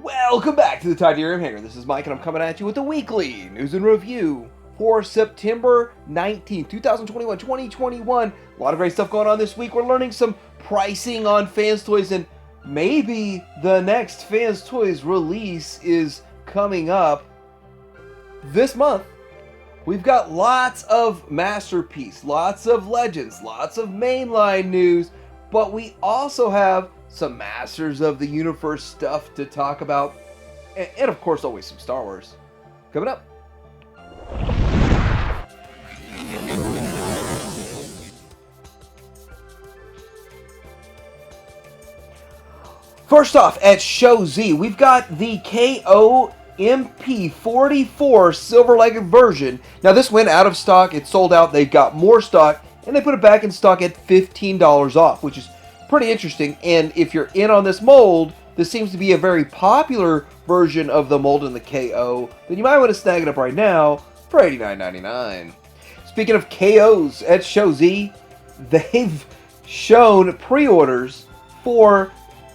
Welcome back to the Titanium Hangar. This is Mike and I'm coming at you with a weekly news and review for September 19th, 2021, 2021. A lot of great stuff going on this week. We're learning some pricing on Fans Toys, and maybe the next Fans Toys release is coming up this month. We've got lots of Masterpiece, lots of Legends, lots of mainline news, but we also have some Masters of the Universe stuff to talk about, and of course always some Star Wars coming up. First off, at Show Z, we've got the KO MP44 silver-legged version. Now this went out of stock, it sold out, they've got more stock, and they put it back in stock at $15 off, which is pretty interesting. And if you're in on this mold, this seems to be a very popular version of the mold in the KO, then you might want to snag it up right now for $89.99. Speaking of KOs at Show Z, they've shown pre-orders for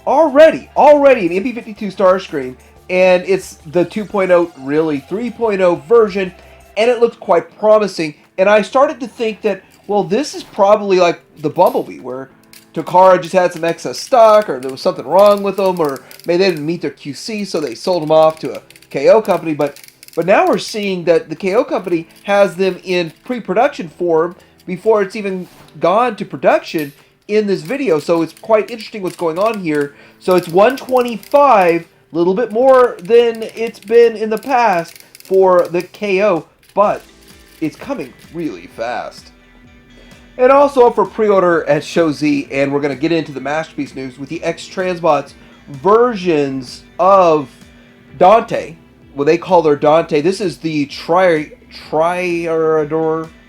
already an MP52 Starscream, and it's the 2.0, really 3.0 version, and it looks quite promising. And I started to think that, well, this is probably like the Bumblebee, where Takara just had some excess stock, or there was something wrong with them, or maybe they didn't meet their QC, so they sold them off to a KO company. But now we're seeing that the KO company has them in pre-production form before it's even gone to production in this video. So it's quite interesting what's going on here. So it's $125, a little bit more than it's been in the past for the KO, but it's coming really fast. And also up for pre-order at Show Z, and we're going to get into the Masterpiece news with the X-Transbots versions of Dante. Well, they call their Dante. This is the Triarador.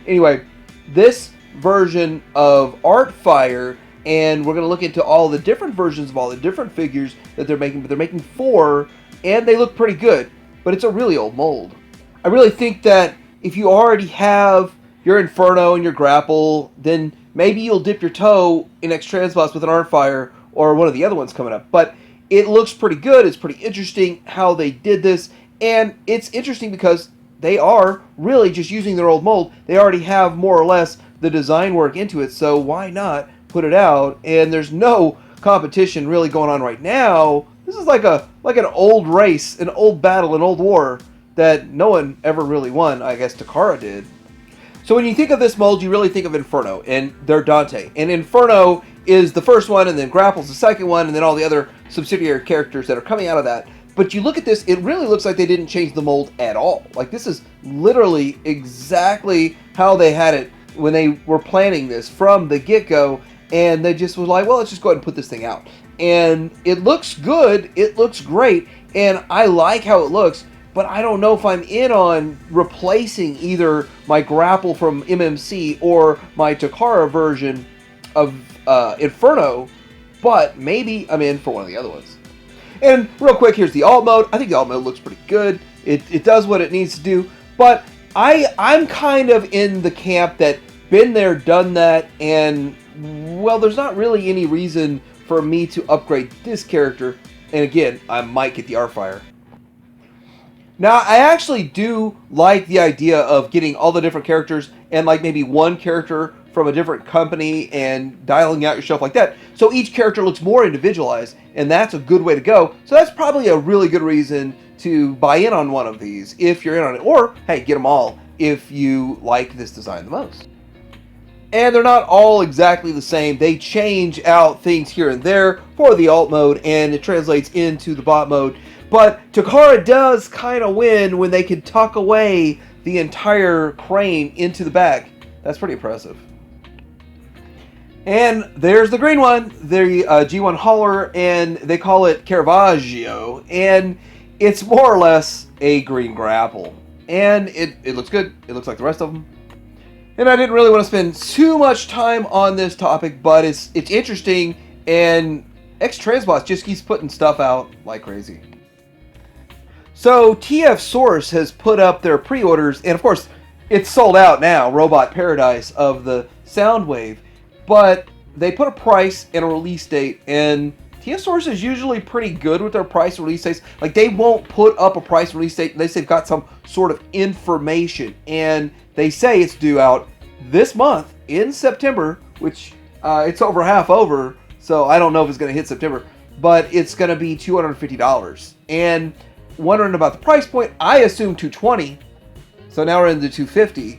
Anyway, this version of Artfire, and we're going to look into all the different versions of all the different figures that they're making. But they're making 4, and they look pretty good. But it's a really old mold. I really think that if you already have your Inferno and your Grapple, then maybe you'll dip your toe in X-Transbots with an Artfire or one of the other ones coming up. But it looks pretty good. It's pretty interesting how they did this. And it's interesting because they are really just using their old mold. They already have more or less the design work into it. So why not put it out? And there's no competition really going on right now. This is like an old race, an old battle, an old war that no one ever really won. I guess Takara did. So when you think of this mold, you really think of Inferno and their Dante. And Inferno is the first one, and then Grapple's the second one, and then all the other subsidiary characters that are coming out of that. But you look at this, it really looks like they didn't change the mold at all. Like, this is literally exactly how they had it when they were planning this from the get-go. And they just was like, well, let's just go ahead and put this thing out. And it looks good, it looks great, and I like how it looks. But I don't know if I'm in on replacing either my Grapple from MMC or my Takara version of Inferno, but maybe I'm in for one of the other ones. And real quick, here's the alt mode. I think the alt mode looks pretty good. It does what it needs to do, but I'm kind of in the camp that been there, done that, and well, there's not really any reason for me to upgrade this character. And again, I might get the Artfire. Now, I actually do like the idea of getting all the different characters and like maybe one character from a different company and dialing out your shelf like that. So each character looks more individualized, and that's a good way to go. So that's probably a really good reason to buy in on one of these if you're in on it. Or, hey, get them all if you like this design the most. And they're not all exactly the same. They change out things here and there for the alt mode, and it translates into the bot mode. But Takara does kind of win when they can tuck away the entire crane into the back. That's pretty impressive. And there's the green one, the G1 hauler, and they call it Caravaggio. And it's more or less a green Grapple. And it looks good. It looks like the rest of them. And I didn't really want to spend too much time on this topic, but it's interesting, and X-Transbots just keeps putting stuff out like crazy. So TF Source has put up their pre-orders, and of course, it's sold out now, Robot Paradise of the Soundwave. But they put a price and a release date, and TF Source is usually pretty good with their price release dates. Like, they won't put up a price release date unless they've got some sort of information. And they say it's due out this month in September, which it's over half over. So I don't know if it's going to hit September, but it's going to be $250. And wondering about the price point, I assume $220. So now we're in the $250.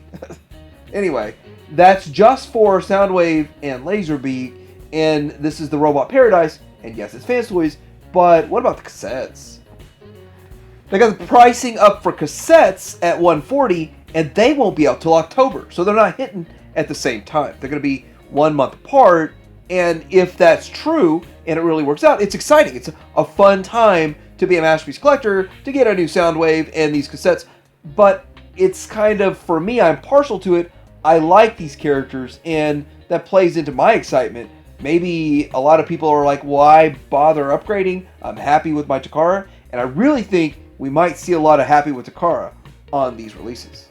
Anyway, that's just for Soundwave and Laserbeak. And this is the Robot Paradise. And yes, it's Fans Toys, but what about the cassettes? They got the pricing up for cassettes at $140, and they won't be out till October. So they're not hitting at the same time. They're going to be 1 month apart. And if that's true, and it really works out, it's exciting. It's a fun time to be a Masterpiece collector, to get a new Soundwave and these cassettes. But it's kind of, for me, I'm partial to it. I like these characters, and that plays into my excitement. Maybe a lot of people are like, why bother upgrading? I'm happy with my Takara. And I really think we might see a lot of happy with Takara on these releases.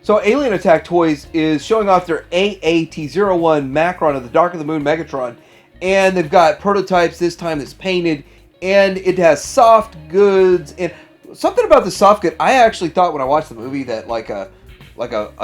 So Alien Attack Toys is showing off their AAT-01 Macron of the Dark of the Moon Megatron. And they've got prototypes this time that's painted. And it has soft goods. And something about the soft good, I actually thought when I watched the movie that like a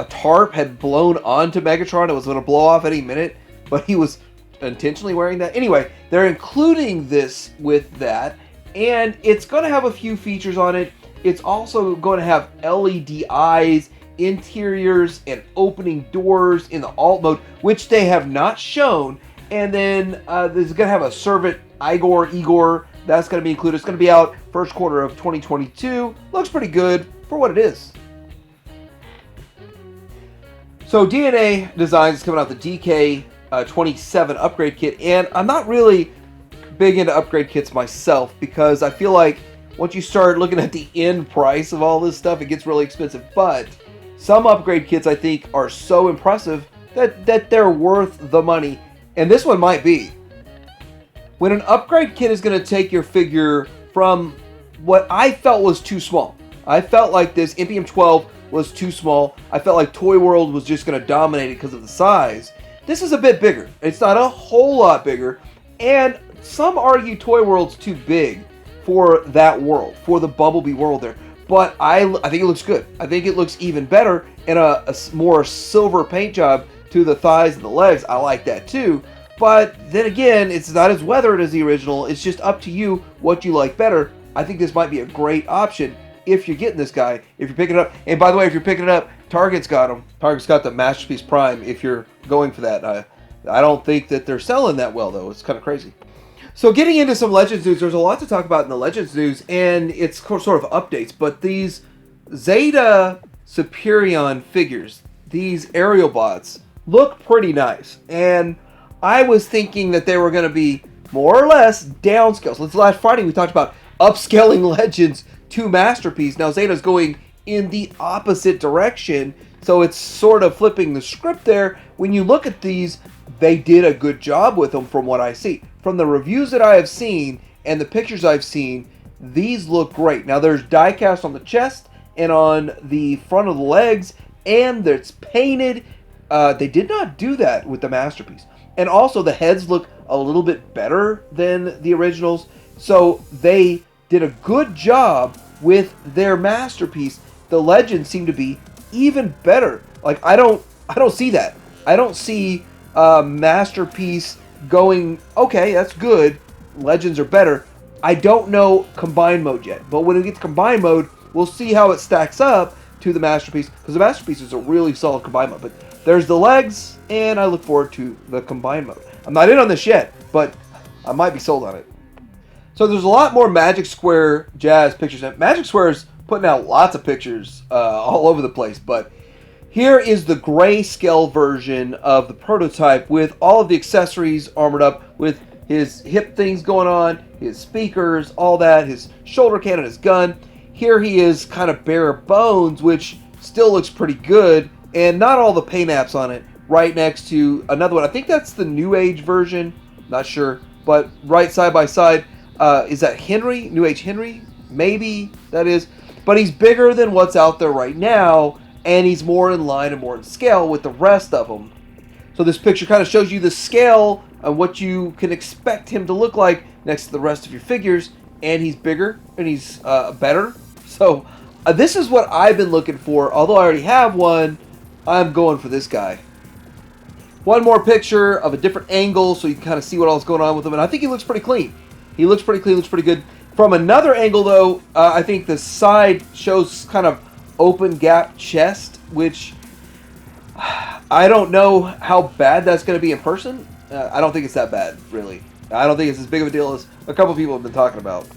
tarp had blown onto Megatron. It was going to blow off any minute. But he was intentionally wearing that. Anyway, they're including this with that, and it's going to have a few features on it. It's also going to have LED eyes, interiors, and opening doors in the alt mode, which they have not shown. And then there's going to have a servant, Igor. That's going to be included. It's going to be out first quarter of 2022. Looks pretty good for what it is. So DNA Designs is coming out the DK 27 upgrade kit, and I'm not really big into upgrade kits myself because I feel like once you start looking at the end price of all this stuff, it gets really expensive. But some upgrade kits I think are so impressive that they're worth the money, and this one might be. When an upgrade kit is going to take your figure from what I felt was too small. I felt like this MPM 12 was too small. I felt like Toy World was just going to dominate it because of the size. This is a bit bigger. It's not a whole lot bigger, and some argue Toy World's too big for that world, for the Bumblebee world there. But I think it looks good. I think it looks even better in a more silver paint job to the thighs and the legs. I like that too. But then again, it's not as weathered as the original. It's just up to you what you like better. I think this might be a great option if you're getting this guy, if you're picking it up. And by the way, if you're picking it up, Target's got them. Target's got the Masterpiece Prime if you're going for that. I don't think that they're selling that well, though. It's kind of crazy. So getting into some Legends news, there's a lot to talk about in the Legends news, and it's sort of updates. But these Zeta Superion figures, these aerial bots, look pretty nice. And I was thinking that they were going to be more or less downscale. So last Friday we talked about upscaling Legends to Masterpiece. Now Zeta's going in the opposite direction, so it's sort of flipping the script there. When you look at these, they did a good job with them from what I see. From the reviews that I have seen and the pictures I've seen, these look great. Now there's die cast on the chest and on the front of the legs, and it's painted. They did not do that with the Masterpiece. And also the heads look a little bit better than the originals, so they did a good job with their Masterpiece. The Legends seem to be even better. Like I don't see that. I don't see Masterpiece going, okay, that's good. Legends are better. I don't know combine mode yet, but when we get to combine mode, we'll see how it stacks up to the Masterpiece, because the Masterpiece is a really solid combine mode. But there's the legs, and I look forward to the combine mode. I'm not in on this yet, but I might be sold on it. So there's a lot more Magic Square Jazz pictures. Magic Square is putting out lots of pictures all over the place, but here is the grayscale version of the prototype with all of the accessories armored up, with his hip things going on, his speakers, all that, his shoulder cannon, his gun. Here he is kind of bare bones, which still looks pretty good, and not all the paint apps on it, right next to another one. I think that's the New Age version, not sure, but right side by side. Is that Henry? New Age Henry? Maybe that is. But he's bigger than what's out there right now, and he's more in line and more in scale with the rest of them. So this picture kind of shows you the scale of what you can expect him to look like next to the rest of your figures. And he's bigger and he's better. So this is what I've been looking for. Although I already have one, I'm going for this guy. One more picture of a different angle so you can kind of see what all's going on with him. And I think he looks pretty clean. He looks pretty clean, looks pretty good. From another angle, though, I think the side shows kind of open gap chest, which I don't know how bad that's going to be in person. I don't think it's that bad, really. I don't think it's as big of a deal as a couple people have been talking about.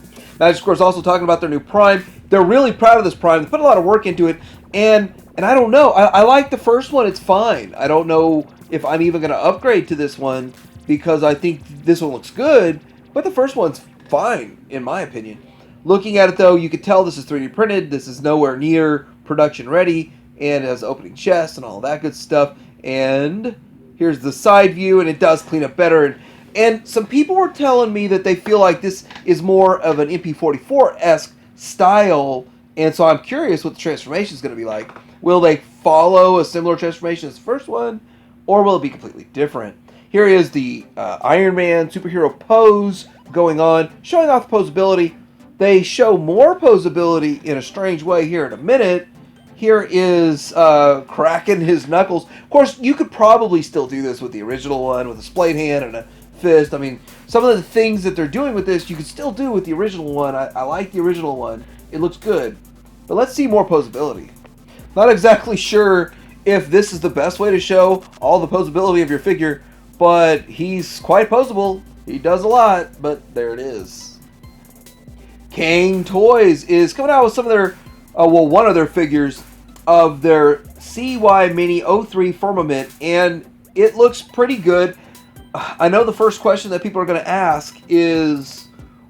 Magic Square's also talking about their new Prime. They're really proud of this Prime. They put a lot of work into it, and I don't know. I like the first one. It's fine. I don't know if I'm even going to upgrade to this one because I think this one looks good, but the first one's fine, in my opinion. Looking at it, though, you can tell this is 3D printed. This is nowhere near production ready, and it has opening chest and all that good stuff. And here's the side view, and it does clean up better. And some people were telling me that they feel like this is more of an MP44-esque style, and so I'm curious what the transformation is going to be like. Will they follow a similar transformation as the first one, or will it be completely different? Here is the Iron Man superhero pose going on, showing off the posability. They show more posability in a strange way here in a minute. Here is cracking his knuckles. Of course, you could probably still do this with the original one, with a splayed hand and a fist. I mean, some of the things that they're doing with this, you could still do with the original one. I like the original one. It looks good. But let's see more posability. Not exactly sure if this is the best way to show all the posability of your figure, but he's quite posable. He does a lot, but there it is. Kang Toys is coming out with some of their, one of their figures of their CY Mini 03 Firmament, and it looks pretty good. I know the first question that people are going to ask is,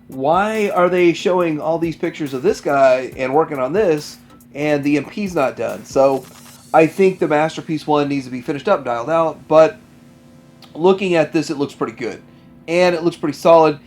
why are they showing all these pictures of this guy and working on this, and the MP's not done? So I think the Masterpiece one needs to be finished up, dialed out, but looking at this, it looks pretty good. And it looks pretty solid.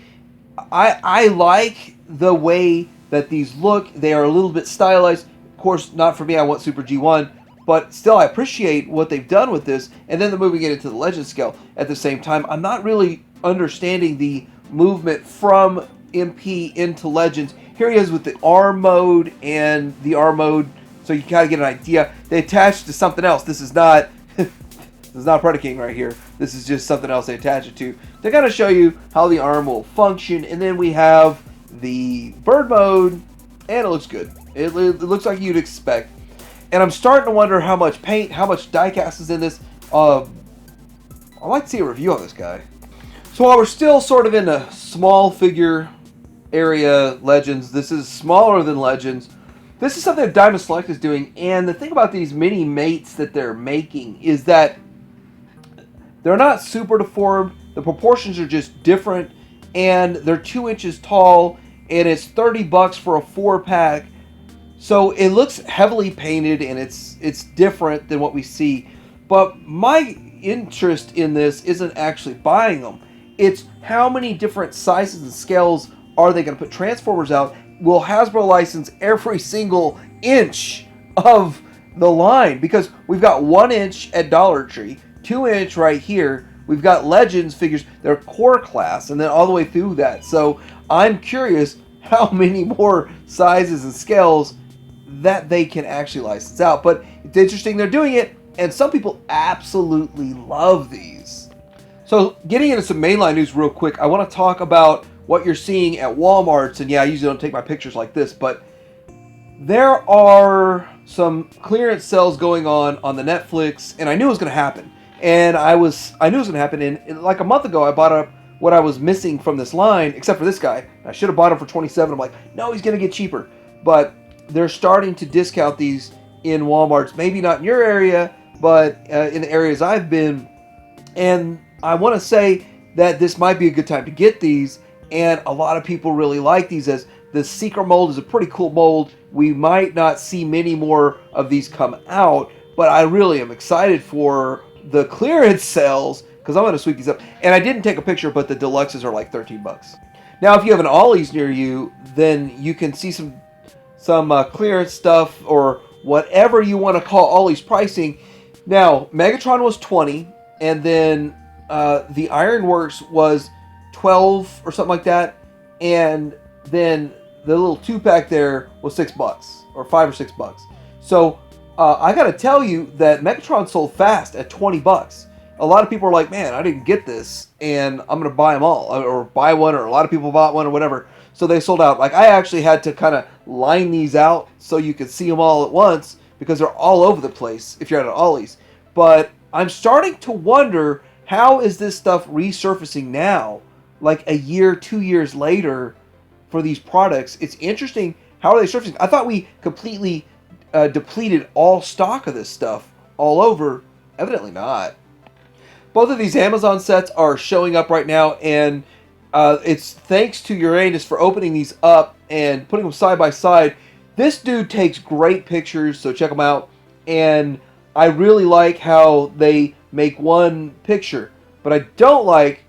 I like the way that these look. They are a little bit stylized. Of course, not for me, I want Super G1, but still I appreciate what they've done with this. And then they're moving it into the Legend scale at the same time. I'm not really understanding the movement from MP into Legends. Here he is with the arm mode and the arm mode, so you kind of get an idea. They attached to something else. This is not this is not Predaking right here. This is just something else they attach it to kind of show you how the arm will function. And then we have the bird mode, and it looks good. It looks like you'd expect. And I'm starting to wonder how much paint, how much diecast is in this. I'd like to see a review on this guy. So while we're still sort of in a small figure area, Legends, this is smaller than Legends. This is something that Diamond Select is doing, and the thing about these mini mates that they're making is that they're not super deformed. The proportions are just different, and they're 2 inches tall, and it's $30 for a 4-pack. So it looks heavily painted, and it's different than what we see. But my interest in this isn't actually buying them. It's how many different sizes and scales are they going to put Transformers out? Will Hasbro license every single inch of the line? Because we've got 1 inch at Dollar Tree, 2 inch right here. We've got Legends figures, they're core class, and then all the way through that. So I'm curious how many more sizes and scales that they can actually license out. But it's interesting they're doing it, and some people absolutely love these. So getting into some mainline news real quick, I want to talk about what you're seeing at Walmart's. And yeah, I usually don't take my pictures like this, but there are some clearance sales going on the Netflix, and I knew it was going to happen. And I knew it was going to happen. And like a month ago, I bought up what I was missing from this line, except for this guy. I should have bought him for $27. I'm like, no, he's going to get cheaper. But they're starting to discount these in Walmart's. Maybe not in your area, but in the areas I've been. And I want to say that this might be a good time to get these. And a lot of people really like these, as the Secret mold is a pretty cool mold. We might not see many more of these come out, but I really am excited for the clearance sales, because I'm going to sweep these up. And I didn't take a picture, but the deluxes are like $13. Now, if you have an Ollie's near you, then you can see some clearance stuff, or whatever you want to call Ollie's pricing. Now, Megatron was $20, and then the Ironworks was 12 or something like that, and then the little 2-pack there was $6 or $5 or $6. So I gotta tell you that Megatron sold fast at $20. A lot of people are like, man, I didn't get this, and I'm gonna buy them all, or buy one, or a lot of people bought one, or whatever. So they sold out. Like, I actually had to kind of line these out so you could see them all at once, because they're all over the place if you're at an Ollie's. But I'm starting to wonder, how is this stuff resurfacing now, like a year, 2 years later, for these products? It's interesting. How are they surfacing? I thought we completely depleted all stock of this stuff all over. Evidently not. Both of these Amazon sets are showing up right now, and it's thanks to Uranus for opening these up and putting them side by side. This dude takes great pictures, so check them out. And I really like how they make one picture, but I don't like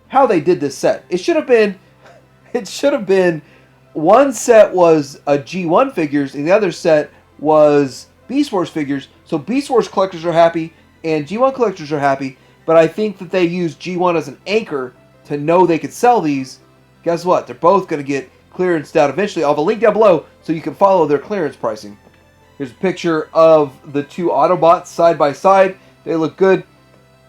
how they did this set. It should have been one set was a G1 figures, and the other set was Beast Wars figures. So Beast Wars collectors are happy, and G1 collectors are happy, but I think that they used G1 as an anchor to know they could sell these. Guess what? They're both going to get clearanced out eventually. I'll have a link down below so you can follow their clearance pricing. Here's a picture of the two Autobots side by side. They look good.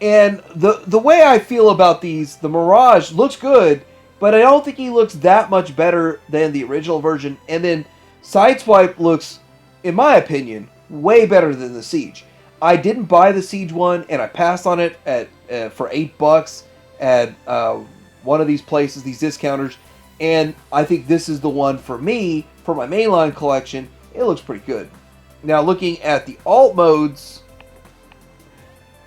And the way I feel about these, the Mirage looks good, but I don't think he looks that much better than the original version. And then Sideswipe looks, in my opinion, way better than the Siege. I didn't buy the Siege one, and I passed on it at for $8 at one of these places, these discounters. And I think this is the one for me, for my mainline collection. It looks pretty good. Now, looking at the alt modes,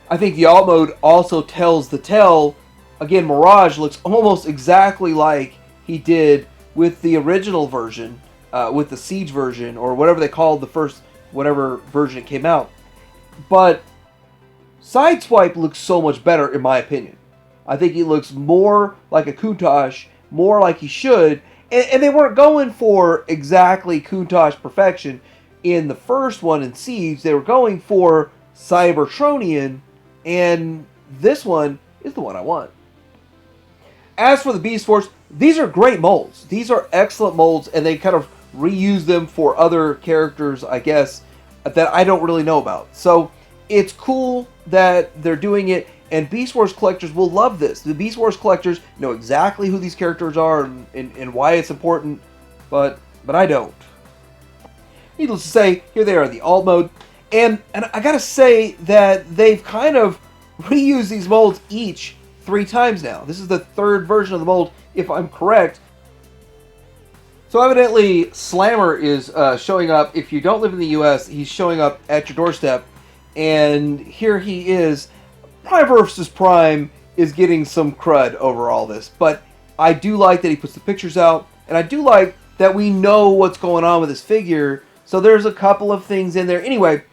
I think the alt mode also tells the tale. Again, Mirage looks almost exactly like he did with the original version, with the Siege version, or whatever they called the first, whatever version it came out. But Sideswipe looks so much better, in my opinion. I think he looks more like a Countach, more like he should. And they weren't going for exactly Countach perfection in the first one in Siege. They were going for Cybertronian, and this one is the one I want. As for the Beast Force, these are great molds. These are excellent molds, and they kind of reuse them for other characters, I guess, that I don't really know about. So it's cool that they're doing it, and Beast Wars collectors will love this. The Beast Wars collectors know exactly who these characters are and why it's important, but I don't. Needless to say, here they are in the alt mode, and I gotta say that they've kind of reused these molds each 3 times now. This is the 3rd version of the mold, if I'm correct. So evidently, Slammer is showing up. If you don't live in the US, he's showing up at your doorstep. And here he is. Prime vs. Prime is getting some crud over all this. But I do like that he puts the pictures out. And I do like that we know what's going on with this figure. So there's a couple of things in there. Anyway,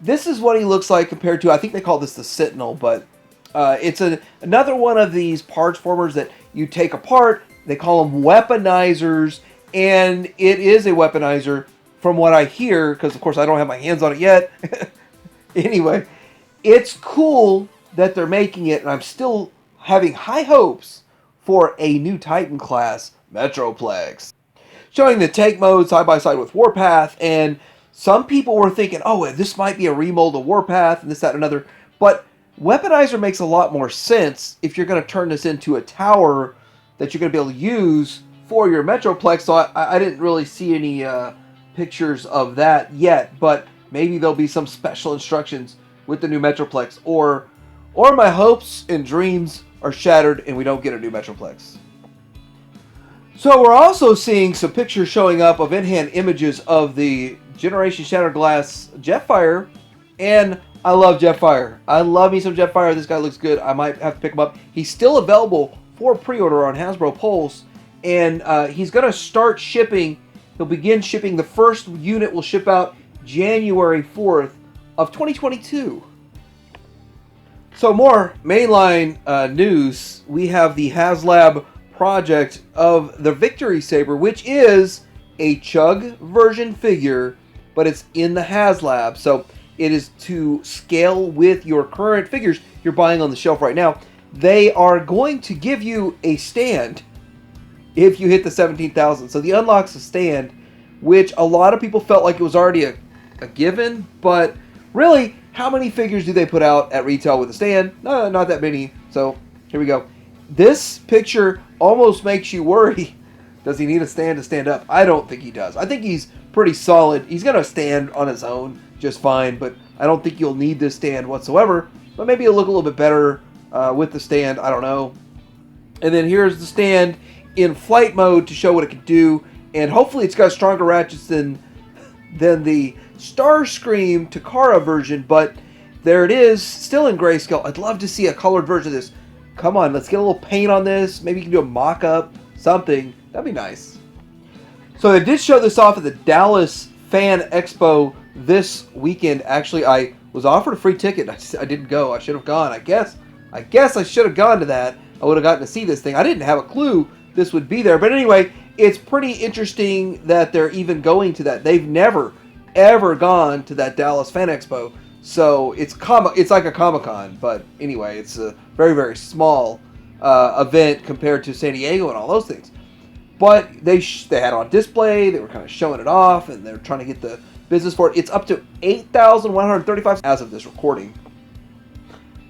this is what he looks like compared to, I think they call this the Sentinel. But it's another one of these parts formers that you take apart. They call them weaponizers, and it is a weaponizer from what I hear, because of course I don't have my hands on it yet. Anyway, it's cool that they're making it, and I'm still having high hopes for a new Titan class Metroplex. Showing the tank mode side by side with Warpath, and some people were thinking, oh, this might be a remold of Warpath, and this, that, and another. But Weaponizer makes a lot more sense if you're going to turn this into a tower that you're going to be able to use for your Metroplex. So I didn't really see any pictures of that yet, but maybe there'll be some special instructions with the new Metroplex, or my hopes and dreams are shattered and we don't get a new Metroplex. So we're also seeing some pictures showing up of in-hand images of the Generation Shattered Glass Jetfire, and I love Jetfire. I love me some Jetfire. This guy looks good. I might have to pick him up. He's still available for pre-order on Hasbro Pulse, and he's going to start shipping. He'll begin shipping. The first unit will ship out January 4th of 2022. So more mainline news. We have the HasLab project of the Victory Saber, which is a Chug version figure, but it's in the HasLab. So It is to scale with your current figures you're buying on the shelf right now. They are going to give you a stand if you hit the 17,000. So the unlocks a stand, which a lot of people felt like it was already a given, but really, how many figures do they put out at retail with a stand? No, not that many. So here we go. This picture almost makes you worry. Does he need a stand to stand up? I don't think he does. I think he's pretty solid. He's going to stand on his own just fine, but I don't think you'll need this stand whatsoever. But maybe it'll look a little bit better with the stand. I don't know. And then here's the stand in flight mode to show what it can do. And hopefully it's got stronger ratchets than the Starscream Takara version. But there it is, still in grayscale. I'd love to see a colored version of this. Come on, let's get a little paint on this. Maybe you can do a mock-up, something. That'd be nice. So they did show this off at the Dallas Fan Expo this weekend. Actually, I was offered a free ticket. I didn't go. I should have gone. I guess I should have gone to that. I would have gotten to see this thing. I didn't have a clue this would be there. But anyway, it's pretty interesting that they're even going to that. They've never, ever gone to that Dallas Fan Expo. So it's like a Comic-Con. But anyway, it's a very, very small event compared to San Diego and all those things. But they had on display. They were kind of showing it off, and they're trying to get the business for it. It's up to 8,135 as of this recording.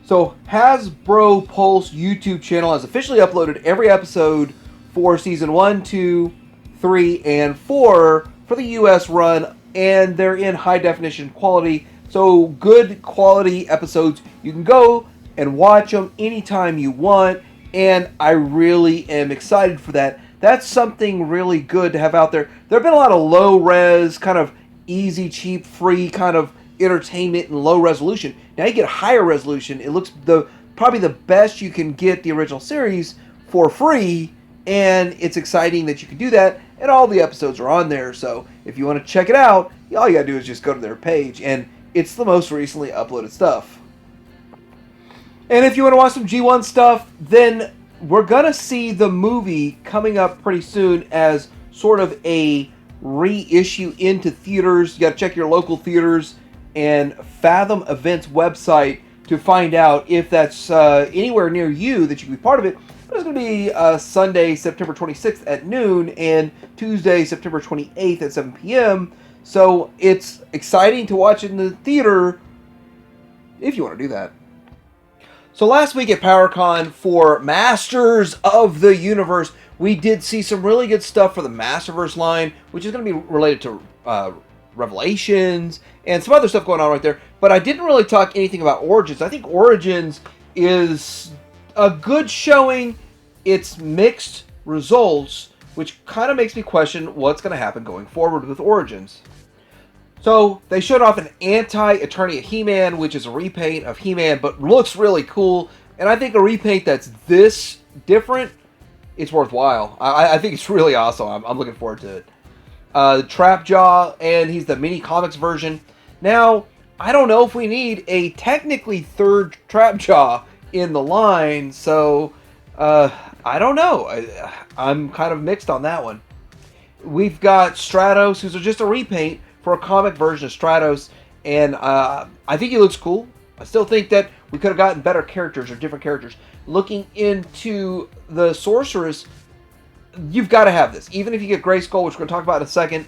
So Hasbro Pulse YouTube channel has officially uploaded every episode for season 1, 2, 3, and 4 for the US run, and they're in high definition quality. So good quality episodes. You can go and watch them anytime you want, and I really am excited for that. That's something really good to have out there. There have been a lot of low res, kind of easy, cheap, free kind of entertainment and low resolution. Now you get higher resolution. It looks probably the best you can get the original series for free, and it's exciting that you can do that, and all the episodes are on there. So if you want to check it out, all you gotta do is just go to their page, and it's the most recently uploaded stuff. And if you want to watch some G1 stuff, then we're gonna see the movie coming up pretty soon as sort of a reissue into theaters. You gotta check your local theaters and Fathom Events website to find out if that's anywhere near you that you can be part of it. But it's going to be Sunday, September 26th at noon, and Tuesday, September 28th at 7 p.m. So it's exciting to watch it in the theater if you want to do that. So last week at PowerCon for Masters of the Universe, we did see some really good stuff for the Masterverse line, which is going to be related to Revelations and some other stuff going on right there. But I didn't really talk anything about Origins. I think Origins is a good showing. It's mixed results, which kind of makes me question what's going to happen going forward with Origins. So they showed off an Anti-Eternia He-Man, which is a repaint of He-Man, but looks really cool. And I think a repaint that's this different, it's worthwhile. I think it's really awesome. I'm looking forward to it. Trapjaw, and he's the mini comics version. Now, I don't know if we need a technically third Trapjaw in the line, so I don't know. I'm kind of mixed on that one. We've got Stratos, who's just a repaint for a comic version of Stratos, and I think he looks cool. I still think that we could have gotten better characters or different characters. Looking into the Sorceress, you've got to have this. Even if you get Grayskull, which we're going to talk about in a second,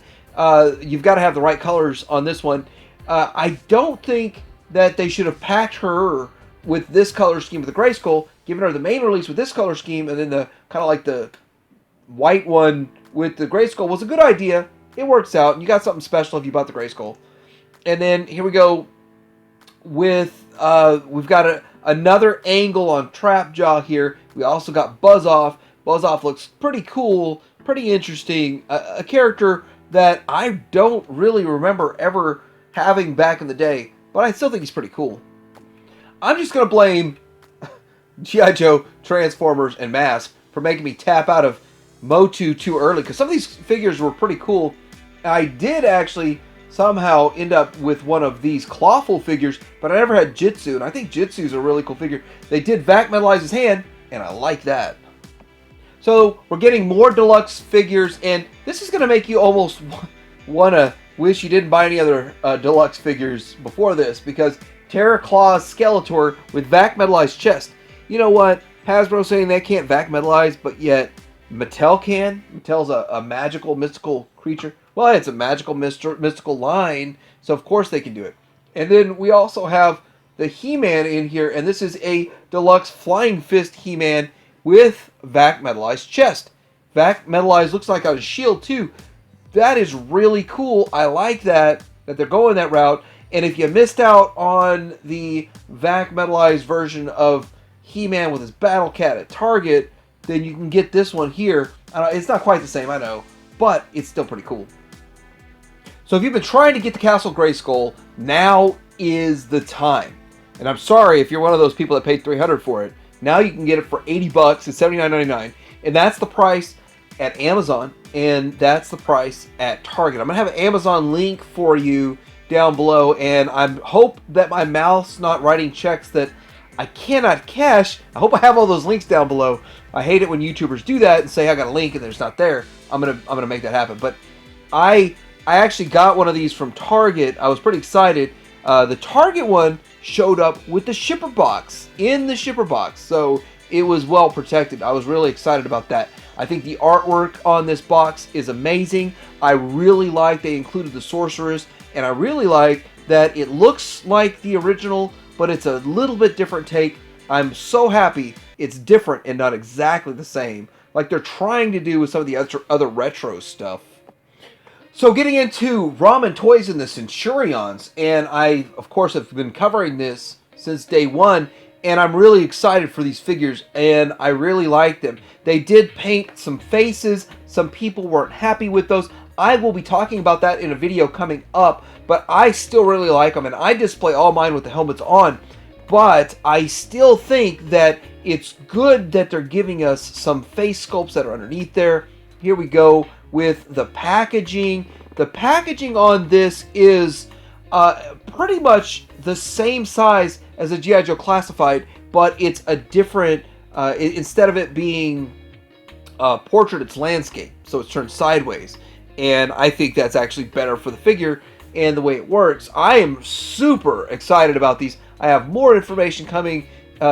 you've got to have the right colors on this one. I don't think that they should have packed her with this color scheme with the Grayskull, given her the main release with this color scheme, and then the kind of like the white one with the Grayskull was a good idea. It works out, and you got something special if you bought the Grayskull. And then here we go with, we've got another angle on Trapjaw here. We also got Buzz-Off. Buzz-Off looks pretty cool, pretty interesting. A character that I don't really remember ever having back in the day, but I still think he's pretty cool. I'm just going to blame G.I. Joe, Transformers, and Mask for making me tap out of Motu too early, because some of these figures were pretty cool. I did actually somehow end up with one of these Clawful figures, but I never had Jitsu, and I think Jitsu's a really cool figure. They did vac metalize his hand, and I like that. So we're getting more deluxe figures, and this is going to make you almost want to wish you didn't buy any other deluxe figures before this, because Terror Claw's Skeletor with vac metallized chest. You know what? Hasbro saying they can't vac metalize, but yet Mattel can. Mattel's a magical, mystical creature. Well, it's a magical, mystical line, so of course they can do it. And then we also have the He-Man in here, and this is a deluxe Flying Fist He-Man with vac metallized chest. Vac metallized looks like on a shield too. That is really cool. I like that they're going that route. And if you missed out on the vac metallized version of He-Man with his Battle Cat at Target, then you can get this one here. It's not quite the same, I know, but it's still pretty cool. So if you've been trying to get the Castle Grayskull, now is the time. And I'm sorry if you're one of those people that paid $300 for it. Now you can get it for $80 at $79.99, and that's the price at Amazon, and that's the price at Target. I'm gonna have an Amazon link for you down below, and I hope that my mouth's not writing checks that I cannot cash. I hope I have all those links down below. I hate it when YouTubers do that and say I got a link and it's not there. I'm gonna make that happen. But I actually got one of these from Target. I was pretty excited. The Target one showed up with the shipper box, in the shipper box, so it was well protected. I was really excited about that. I think the artwork on this box is amazing. I really like they included the Sorceress, and I really like that it looks like the original, but it's a little bit different take. I'm so happy it's different and not exactly the same, like they're trying to do with some of the other retro stuff. So getting into Ramen Toys and the Centurions, and I, of course, have been covering this since day one, and I'm really excited for these figures, and I really like them. They did paint some faces. Some people weren't happy with those. I will be talking about that in a video coming up, but I still really like them, and I display all mine with the helmets on. But I still think that it's good that they're giving us some face sculpts that are underneath there. Here we go with the packaging. The packaging on this is pretty much the same size as a G.I. Joe Classified, but it's a different, instead of it being portrait, it's landscape, so it's turned sideways. And I think that's actually better for the figure and the way it works. I am super excited about these. I have more information coming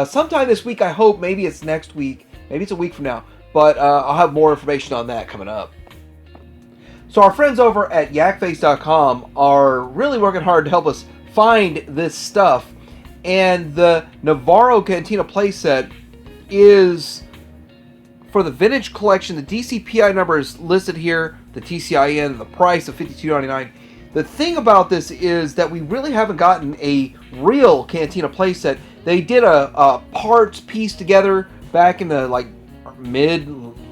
sometime this week, I hope. Maybe it's next week, maybe it's a week from now, but I'll have more information on that coming up. So our friends over at yakface.com are really working hard to help us find this stuff. And the Navarro Cantina playset is for the vintage collection. The DCPI number is listed here, the TCIN, and the price of $52.99. The thing about this is that we really haven't gotten a real Cantina playset. They did a parts piece together back in the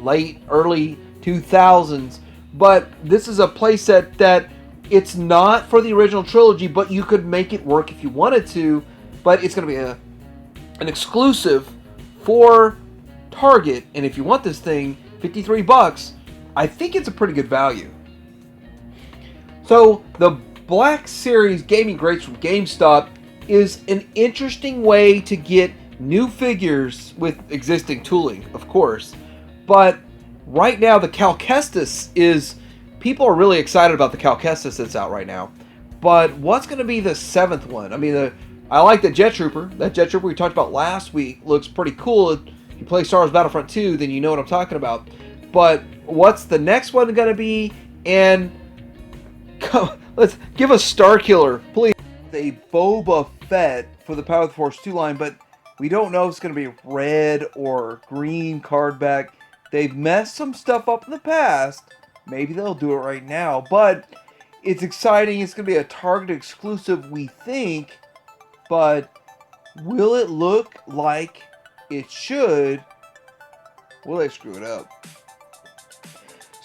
late, early 2000s. But this is a playset that it's not for the original trilogy, but you could make it work if you wanted to. But it's going to be an exclusive for Target, and if you want this thing, $53, I think it's a pretty good value. So the Black Series Gaming Greats from GameStop is an interesting way to get new figures with existing tooling, of course. But right now, the Cal Kestis is... People are really excited about the Cal Kestis that's out right now. But what's going to be the 7th one? I mean, I like the Jet Trooper. That Jet Trooper we talked about last week looks pretty cool. If you play Star Wars Battlefront 2, then you know what I'm talking about. But what's the next one going to be? And let's give us Starkiller, please. A Boba Fett for the Power of the Force 2 line, but we don't know if it's going to be red or green card back. They've messed some stuff up in the past. Maybe they'll do it right now, but it's exciting. It's going to be a Target exclusive, we think, but will it look like it should? Will they screw it up?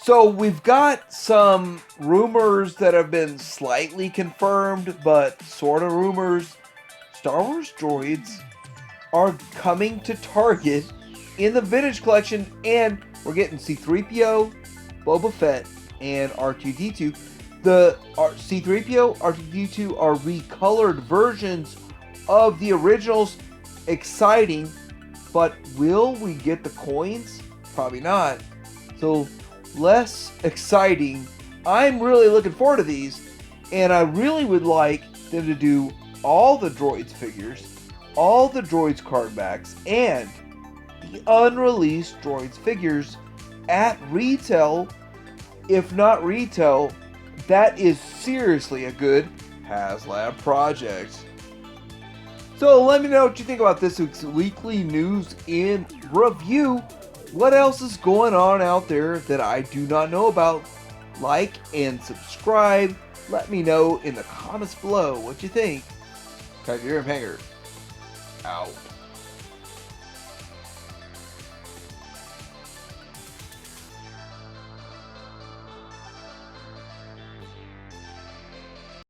So we've got some rumors that have been slightly confirmed, but sort of rumors. Star Wars droids are coming to Target in the vintage collection, and we're getting C-3PO, Boba Fett, and R2-D2. The C-3PO, R2-D2 are recolored versions of the originals. Exciting, but will we get the coins? Probably not. So less exciting. I'm really looking forward to these, And I really would like them to do all the droids figures, all the droids card backs, and the unreleased droids figures at retail. If not retail, that is seriously a good HasLab project. So let me know what you think about this week's weekly news in review. What else is going on out there that I do not know about? Like and subscribe. Let me know in the comments below what you think. Tiger and Hanger out.